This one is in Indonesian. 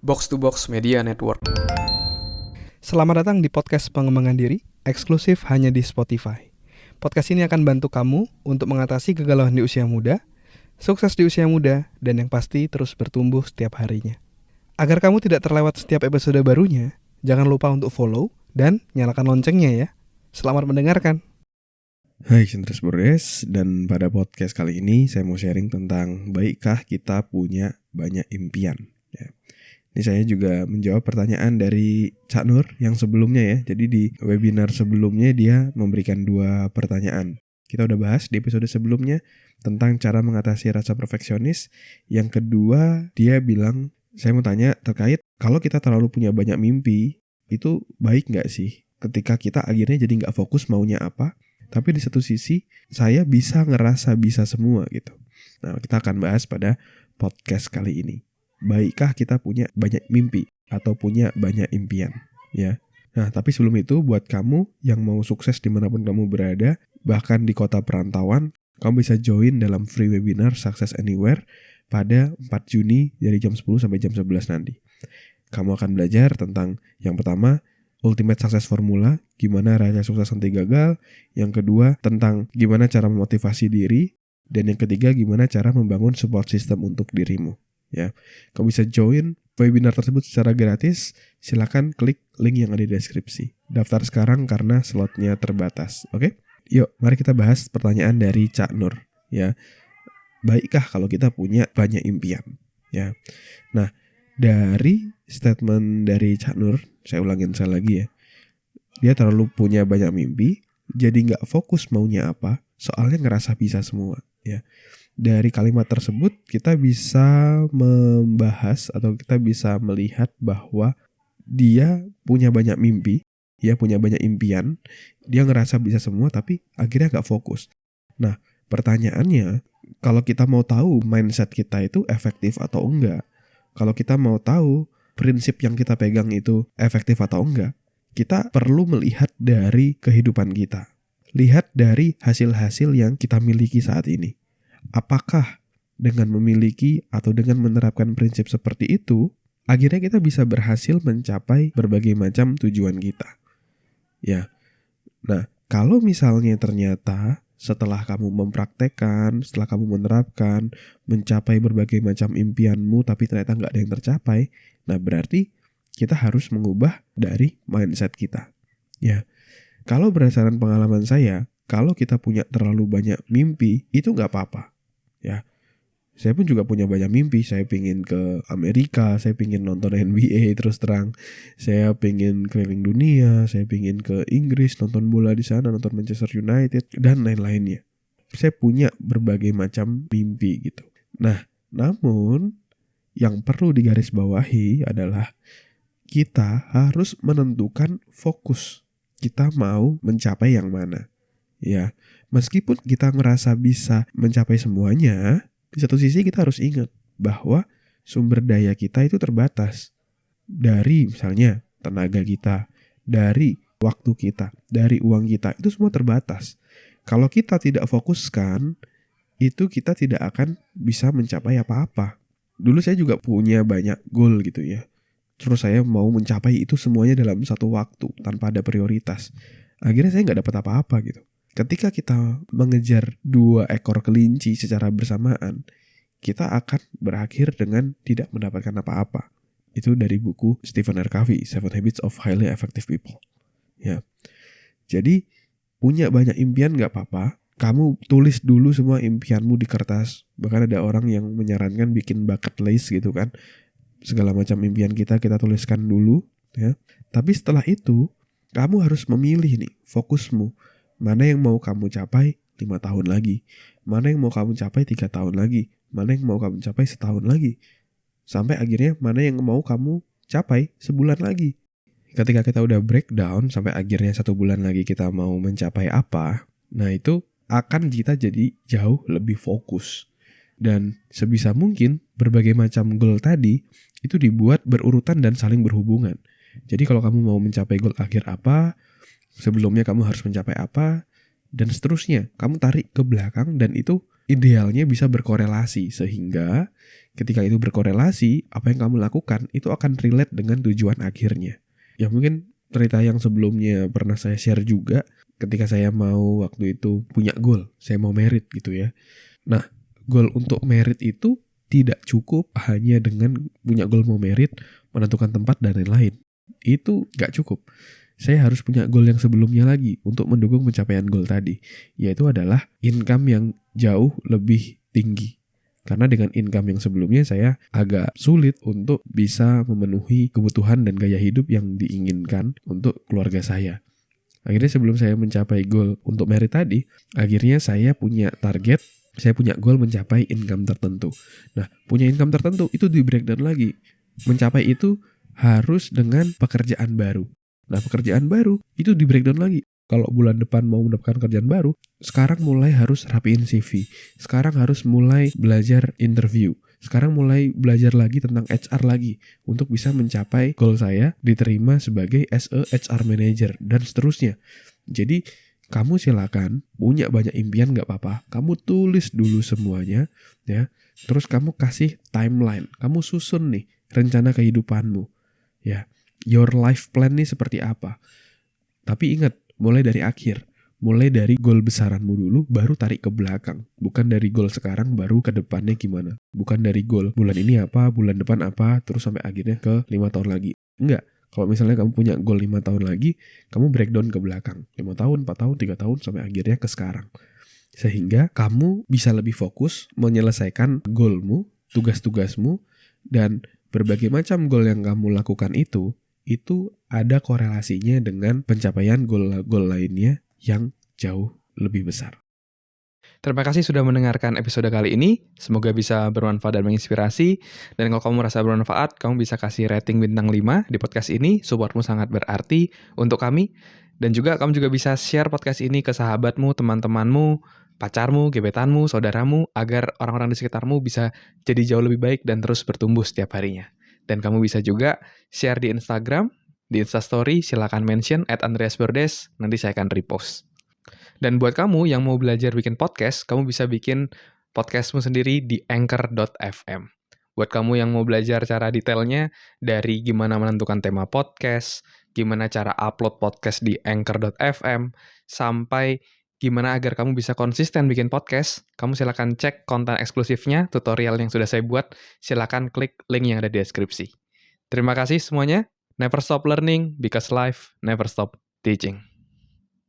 Box to Box Media Network. Selamat datang di podcast pengembangan diri, eksklusif hanya di Spotify. Podcast ini akan bantu kamu untuk mengatasi kegalauan di usia muda, sukses di usia muda, dan yang pasti terus bertumbuh setiap harinya. Agar kamu tidak terlewat setiap episode barunya, jangan lupa untuk follow dan nyalakan loncengnya ya. Selamat mendengarkan. Hai Sentris Bures, dan pada podcast kali ini saya mau sharing tentang baikkah kita punya banyak impian. Ya. Ini saya juga menjawab pertanyaan dari Cak Nur yang sebelumnya ya. Jadi di webinar sebelumnya dia memberikan 2 pertanyaan. Kita udah bahas di episode sebelumnya tentang cara mengatasi rasa perfeksionis. Yang kedua dia bilang, saya mau tanya terkait kalau kita terlalu punya banyak mimpi, itu baik gak sih? Ketika kita akhirnya jadi gak fokus maunya apa, tapi di satu sisi saya bisa ngerasa bisa semua gitu. Nah, kita akan bahas pada podcast kali ini. Baikkah kita punya banyak mimpi atau punya banyak impian ya. Nah, tapi sebelum itu buat kamu yang mau sukses dimanapun kamu berada, bahkan di kota perantauan, kamu bisa join dalam free webinar Success Anywhere pada 4 Juni dari jam 10 sampai jam 11 nanti. Kamu akan belajar tentang yang pertama, Ultimate Success Formula, gimana rahasia sukses anti gagal. Yang kedua, tentang gimana cara memotivasi diri. Dan yang ketiga, gimana cara membangun support system untuk dirimu. Ya, kamu bisa join webinar tersebut secara gratis. Silakan klik link yang ada di deskripsi. Daftar sekarang karena slotnya terbatas. Oke? Yuk, mari kita bahas pertanyaan dari Cak Nur. Ya, baikkah kalau kita punya banyak impian? Ya, nah dari statement dari Cak Nur, saya ulangin sekali lagi ya. Dia terlalu punya banyak mimpi, jadi nggak fokus maunya apa, soalnya ngerasa bisa semua. Ya. Dari kalimat tersebut kita bisa membahas atau kita bisa melihat bahwa dia punya banyak mimpi, dia punya banyak impian, dia ngerasa bisa semua tapi akhirnya nggak fokus. Nah, pertanyaannya, kalau kita mau tahu mindset kita itu efektif atau enggak, kalau kita mau tahu prinsip yang kita pegang itu efektif atau enggak, kita perlu melihat dari kehidupan kita. Lihat dari hasil-hasil yang kita miliki saat ini. Apakah dengan memiliki atau dengan menerapkan prinsip seperti itu, akhirnya kita bisa berhasil mencapai berbagai macam tujuan kita. Ya. Nah, kalau misalnya ternyata setelah kamu mempraktekkan, setelah kamu menerapkan, mencapai berbagai macam impianmu tapi ternyata nggak ada yang tercapai, nah berarti kita harus mengubah dari mindset kita. Ya, kalau berdasarkan pengalaman saya, kalau kita punya terlalu banyak mimpi, itu nggak apa-apa. Ya, saya pun juga punya banyak mimpi. Saya pingin ke Amerika, saya pingin nonton NBA terus terang. Saya pingin keliling dunia, saya pingin ke Inggris, nonton bola di sana, nonton Manchester United, dan lain-lainnya. Saya punya berbagai macam mimpi gitu. Nah, namun yang perlu digarisbawahi adalah kita harus menentukan fokus. Kita mau mencapai yang mana. Ya, meskipun kita merasa bisa mencapai semuanya, di satu sisi kita harus ingat bahwa sumber daya kita itu terbatas. Dari misalnya tenaga kita, dari waktu kita, dari uang kita, itu semua terbatas. Kalau kita tidak fokuskan, itu kita tidak akan bisa mencapai apa-apa. Dulu saya juga punya banyak goal gitu ya. Terus saya mau mencapai itu semuanya dalam satu waktu, tanpa ada prioritas. Akhirnya saya gak dapat apa-apa gitu. Ketika kita mengejar 2 ekor kelinci secara bersamaan, kita akan berakhir dengan tidak mendapatkan apa-apa. Itu dari buku Stephen R. Covey, 7 Habits of Highly Effective People. Ya. Jadi, punya banyak impian gak apa-apa. Kamu tulis dulu semua impianmu di kertas. Bahkan ada orang yang menyarankan bikin bucket list gitu kan. Segala macam impian kita tuliskan dulu. Ya. Tapi setelah itu, kamu harus memilih nih fokusmu. Mana yang mau kamu capai 5 tahun lagi? Mana yang mau kamu capai 3 tahun lagi? Mana yang mau kamu capai setahun lagi? Sampai akhirnya mana yang mau kamu capai sebulan lagi? Ketika kita udah breakdown sampai akhirnya 1 bulan lagi kita mau mencapai apa, nah itu akan kita jadi jauh lebih fokus. Dan sebisa mungkin berbagai macam goal tadi itu dibuat berurutan dan saling berhubungan. Jadi kalau kamu mau mencapai goal akhir apa, sebelumnya kamu harus mencapai apa, dan seterusnya. Kamu tarik ke belakang dan itu idealnya bisa berkorelasi, sehingga ketika itu berkorelasi, apa yang kamu lakukan itu akan relate dengan tujuan akhirnya. Ya mungkin cerita yang sebelumnya pernah saya share juga, ketika saya mau waktu itu punya goal, saya mau merit gitu ya. Nah, goal untuk merit itu tidak cukup hanya dengan punya goal mau merit, menentukan tempat dan lain-lain. Itu gak cukup. Saya harus punya goal yang sebelumnya lagi untuk mendukung pencapaian goal tadi, yaitu adalah income yang jauh lebih tinggi. Karena dengan income yang sebelumnya saya agak sulit untuk bisa memenuhi kebutuhan dan gaya hidup yang diinginkan untuk keluarga saya. Akhirnya sebelum saya mencapai goal untuk merit tadi, akhirnya saya punya target, saya punya goal mencapai income tertentu. Nah, punya income tertentu itu di breakdown lagi. Mencapai itu harus dengan pekerjaan baru. Nah, pekerjaan baru itu di breakdown lagi. Kalau bulan depan mau mendapatkan kerjaan baru, sekarang mulai harus rapiin CV. Sekarang harus mulai belajar interview. Sekarang mulai belajar lagi tentang HR lagi untuk bisa mencapai goal saya diterima sebagai as a HR manager dan seterusnya. Jadi kamu silakan punya banyak impian gak apa-apa. Kamu tulis dulu semuanya ya. Terus kamu kasih timeline. Kamu susun nih rencana kehidupanmu. Ya, your life plan nih seperti apa. Tapi ingat, mulai dari akhir, mulai dari goal besaranmu dulu, baru tarik ke belakang. Bukan dari goal sekarang, baru ke depannya gimana. Bukan dari goal bulan ini apa, bulan depan apa, terus sampai akhirnya ke 5 tahun lagi. Enggak, kalau misalnya kamu punya goal 5 tahun lagi, kamu breakdown ke belakang. 5 tahun, 4 tahun, 3 tahun, sampai akhirnya ke sekarang. Sehingga kamu bisa lebih fokus menyelesaikan goalmu, tugas-tugasmu, dan berbagai macam goal yang kamu lakukan itu ada korelasinya dengan pencapaian goal lainnya yang jauh lebih besar. Terima kasih sudah mendengarkan episode kali ini. Semoga bisa bermanfaat dan menginspirasi. Dan kalau kamu merasa bermanfaat, kamu bisa kasih rating bintang 5 di podcast ini. Supportmu sangat berarti untuk kami. Dan juga kamu juga bisa share podcast ini ke sahabatmu, teman-temanmu, pacarmu, gebetanmu, saudaramu, agar orang-orang di sekitarmu bisa jadi jauh lebih baik dan terus bertumbuh setiap harinya. Dan kamu bisa juga share di Instagram, di Instastory, silakan mention @andreasbordes, nanti saya akan repost. Dan buat kamu yang mau belajar bikin podcast, kamu bisa bikin podcastmu sendiri di anchor.fm. Buat kamu yang mau belajar cara detailnya, dari gimana menentukan tema podcast, gimana cara upload podcast di anchor.fm, sampai gimana agar kamu bisa konsisten bikin podcast, kamu silakan cek konten eksklusifnya, tutorial yang sudah saya buat, silakan klik link yang ada di deskripsi. Terima kasih semuanya. Never stop learning, because life never stop teaching.